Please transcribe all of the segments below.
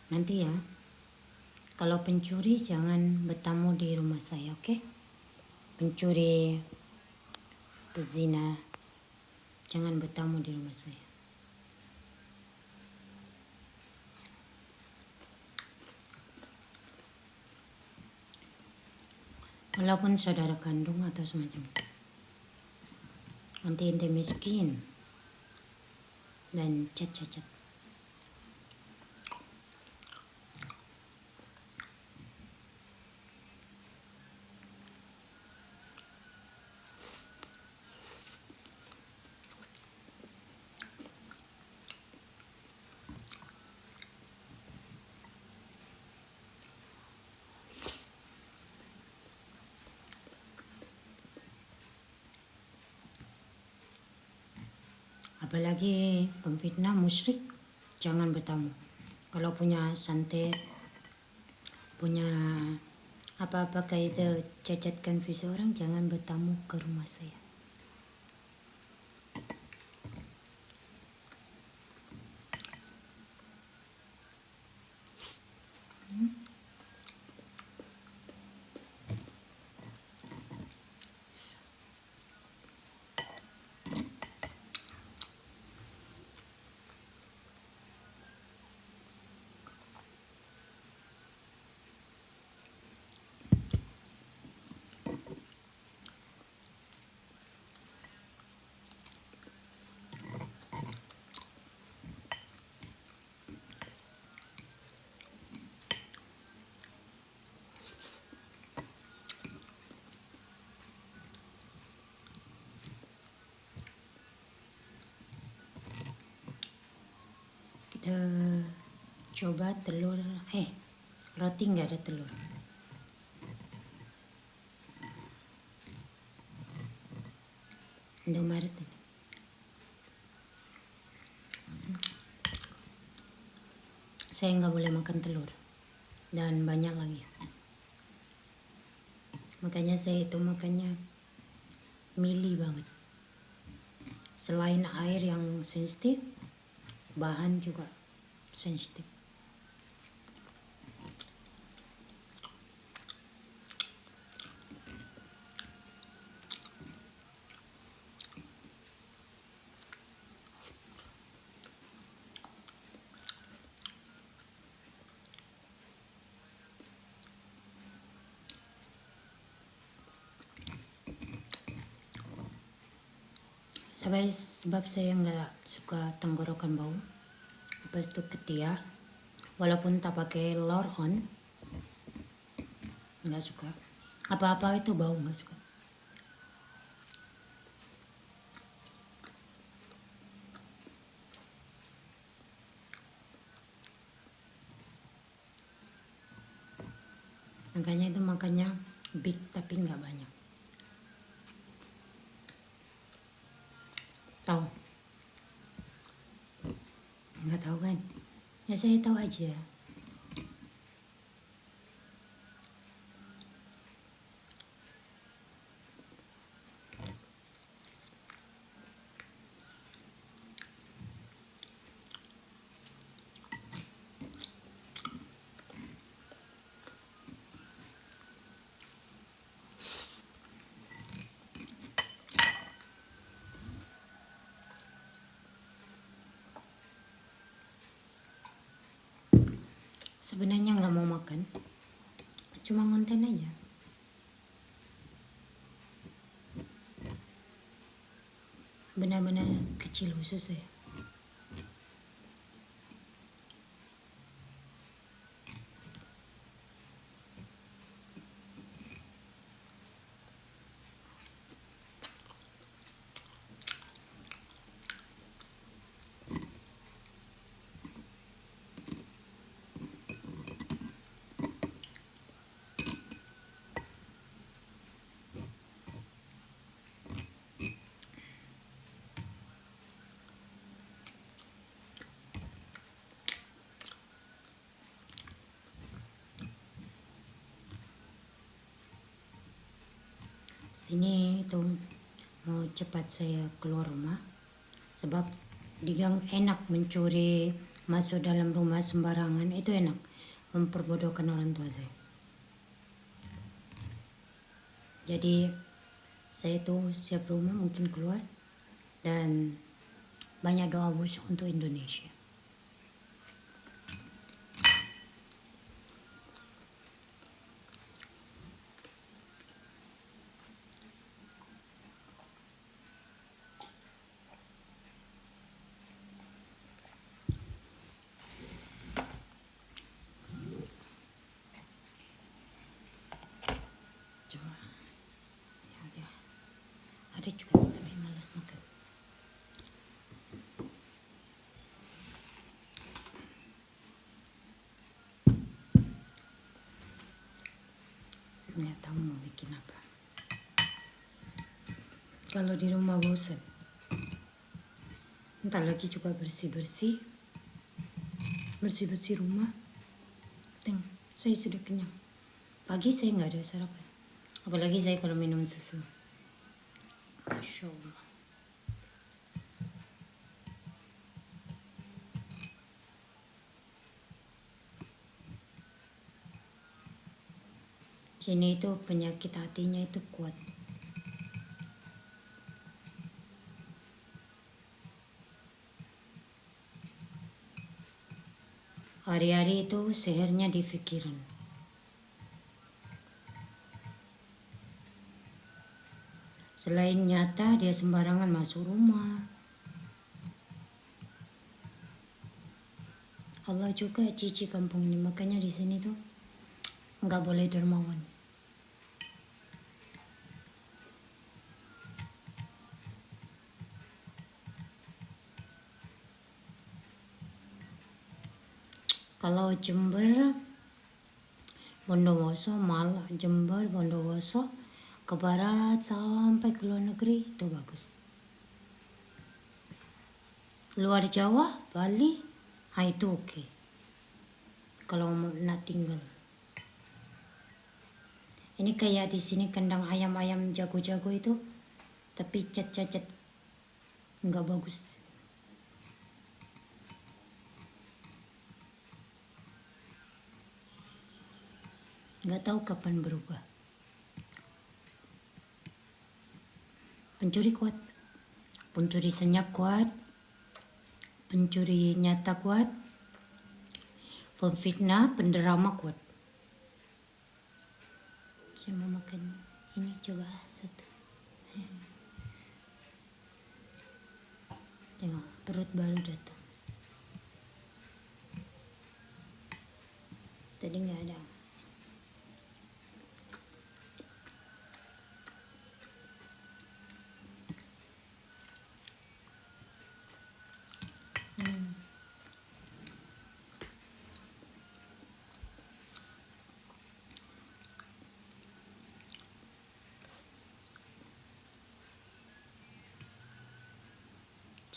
Nanti ya, kalau pencuri jangan bertamu di rumah saya, oke? Pencuri, pezina, jangan bertamu di rumah saya. Walaupun saudara kandung atau semacam itu. Nanti ente miskin dan cacat. Apalagi pemfitnah musyrik, jangan bertamu. Kalau punya santet, punya apa-apa kayak itu cacatkan visi orang, jangan bertamu ke rumah saya. Kita coba telur, roti nggak ada telur. Indomaret ini. Saya nggak boleh makan telur dan banyak lagi. Makanya saya itu makannya mili banget. Selain air yang sensitif, bahan juga sensitif. Sebab saya nggak suka tenggorokan bau. Lepas itu ketiak, walaupun tak pakai lor on, nggak suka. Apa-apa itu bau nggak suka. Makanya itu makannya big tapi nggak banyak. Tahu? Nggak tahu kan? Ya saya tahu aja. Sebenarnya nggak mau makan, cuma ngonten aja. Benar-benar kecil usus saya. Sini tuh mau cepat saya keluar rumah sebab di gang enak mencuri masuk dalam rumah sembarangan, itu enak memperbodohkan orang tua saya. Jadi saya tuh siap rumah mungkin keluar dan banyak doa busuk untuk Indonesia. Coba ya, ada juga tapi malas makan. Nggak tahu mau bikin apa. Kalau di rumah bosan, entar lagi juga bersih-bersih rumah. Saya sudah kenyang. Pagi saya nggak ada sarapan. Apalagi saya kalau minum susu. Masya Allah. Sini itu penyakit hatinya itu kuat. Hari-hari itu sehernya di pikiran. Selain nyata dia sembarangan masuk rumah. Allah juga cici kampung ini, makanya di sini tuh nggak boleh dermawan. Kalau Jember, Bondowoso, Malang, Jember, Bondowoso, ke barat sampai ke luar negeri itu bagus. Luar Jawa, Bali, itu oke. Kalau mau nak tinggal. Ini kayak di sini kandang ayam-ayam jago-jago itu, tapi cat-cat nggak bagus. Nggak tahu kapan berubah. Pencuri kuat, pencuri senyap kuat, pencuri nyata kuat, pemfitnah, penderama kuat. Saya mau makan ini, coba satu. Tengok, perut baru datang. Tadi nggak ada.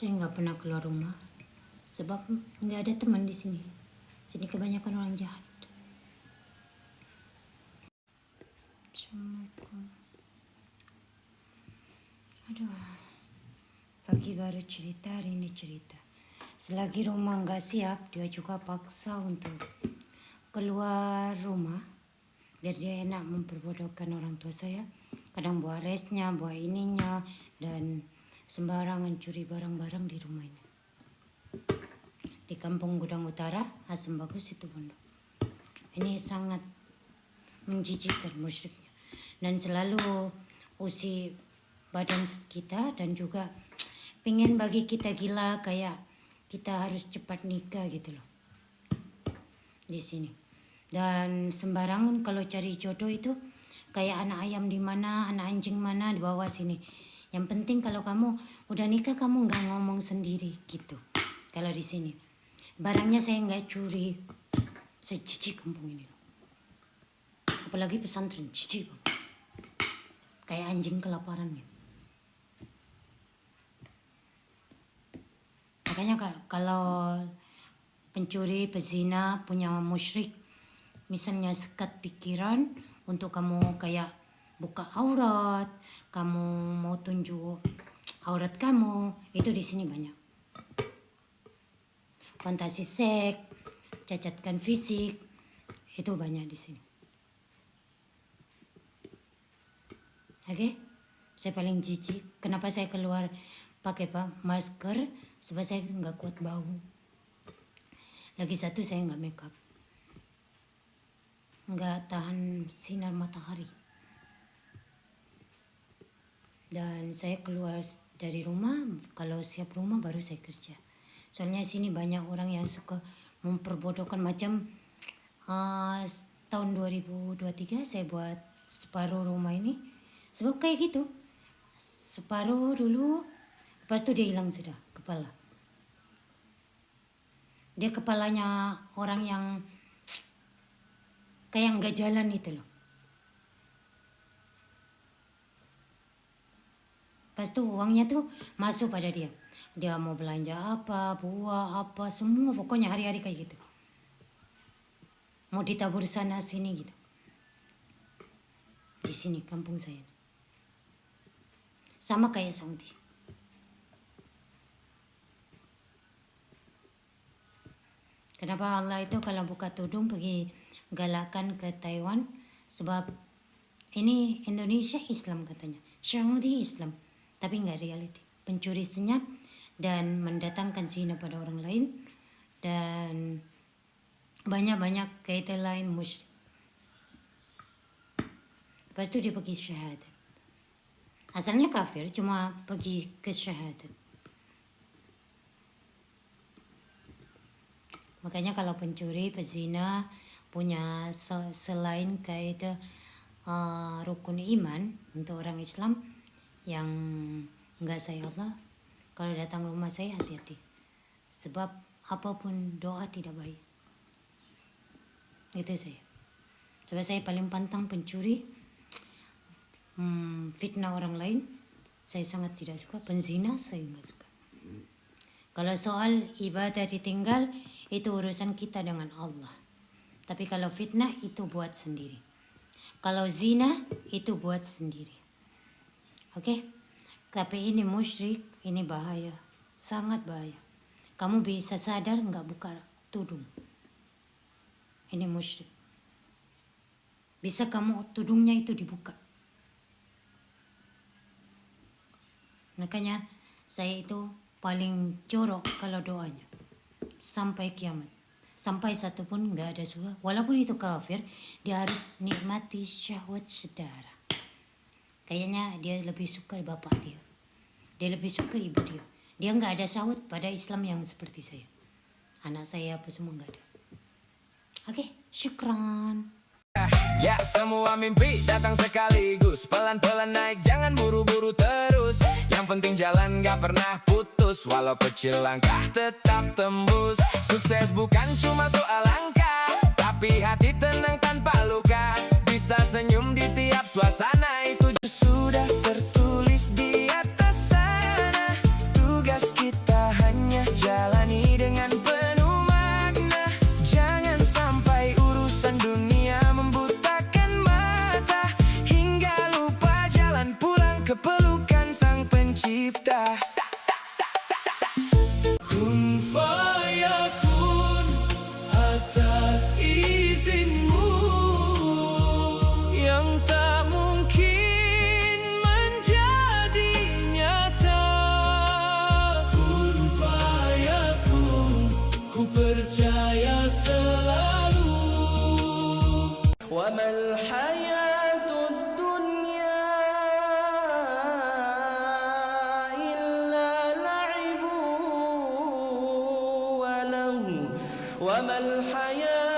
Saya nggak pernah keluar rumah sebab nggak ada teman di sini. Sini kebanyakan orang jahat. Assalamualaikum. Aduh, pagi baru cerita, hari ini cerita. Selagi rumah nggak siap, dia juga paksa untuk keluar rumah biar dia enak memperbodohkan orang tua saya. Kadang bawa resnya, bawa ininya, dan sembarangan curi barang-barang di rumah ini. Di Kampung Gudang Utara, Asam Bagus itu Bondo. Ini sangat menjijikkan musyriknya. Dan selalu usi badan kita dan juga pengen bagi kita gila kayak kita harus cepat nikah gitu loh. Di sini. Dan sembarangan kalau cari jodoh itu kayak anak ayam di mana, anak anjing mana di bawah sini. Yang penting kalau kamu udah nikah kamu nggak ngomong sendiri gitu. Kalau di sini barangnya saya nggak curi. Saya jijik kampung ini loh. Apalagi pesantren jijik. Kayak anjing kelaparan gitu. Makanya kalau pencuri, pezina, punya musyrik, misalnya sekat pikiran untuk kamu kayak buka aurat, kamu mau tunjuk aurat kamu, itu di sini banyak. Fantasi seks, cacatkan fisik, itu banyak di sini. Oke? Saya paling jijik. Kenapa saya keluar pakai masker? Sebab saya nggak kuat bau. Lagi satu saya nggak make up. Nggak tahan sinar matahari. Dan saya keluar dari rumah, kalau siap rumah baru saya kerja. Soalnya sini banyak orang yang suka memperbodohkan macam tahun 2023 saya buat separuh rumah ini. Sebab kayak gitu. Separuh dulu, lepas itu dia hilang sudah kepala. Dia kepalanya orang yang kayak nggak jalan itu loh. Lepas itu uangnya tuh masuk pada dia. Dia mau belanja apa, buah apa, semua pokoknya hari-hari kayak gitu. Mau ditabur sana sini gitu. Di sini kampung saya. Sama kayak Saudi. Kenapa Allah itu kalau buka tudung pergi galakan ke Taiwan? Sebab ini Indonesia Islam katanya. Saudi Islam. Tapi nggak reality. Pencuri senyap dan mendatangkan zina pada orang lain. Dan banyak-banyak kaitan lain musyrik. Lepas itu dia pergi syahadat. Asalnya kafir, cuma pergi ke syahadat. Makanya kalau pencuri, pezina punya selain kaitan rukun iman untuk orang Islam yang enggak saya Allah, kalau datang rumah saya hati-hati. Sebab apapun doa tidak baik. Itu saya. Coba saya paling pantang pencuri, fitnah orang lain, saya sangat tidak suka. Penzina saya enggak suka. Kalau soal ibadah ditinggal, itu urusan kita dengan Allah. Tapi kalau fitnah itu buat sendiri. Kalau zina itu buat sendiri. Oke? Tapi ini musyrik, ini bahaya. Sangat bahaya. Kamu bisa sadar nggak buka tudung. Ini musyrik. Bisa kamu tudungnya itu dibuka. Makanya saya itu paling jorok kalau doanya. Sampai kiamat. Sampai satu pun nggak ada surah. Walaupun itu kafir, dia harus nikmati syahwat saudara. Kayaknya dia lebih suka bapak dia. Dia lebih suka ibu dia. Dia nggak ada sahut pada Islam yang seperti saya. Anak saya apa semua nggak ada. Oke, syukran. Ya semua mimpi datang sekaligus, pelan-pelan naik jangan buru-buru terus. Yang penting jalan gak pernah putus, walau kecil langkah tetap tembus. Sukses bukan cuma soal angka, tapi hati tenang tanpa luka. Bisa senyum di tiap suasana, itu sudah tertulis di atas sana. Tugas kita hanya jalani dengan penuh makna. Jangan sampai urusan dunia membutakan mata, hingga lupa jalan pulang ke pelukan Sang Pencipta. Kun fayakun atas izinmu yang tak mungkin menjadi nyata. Kun fayakun, ku percaya selalu. Wa mal hayatud dunya illa la'ibu wa lahu wa mal hayat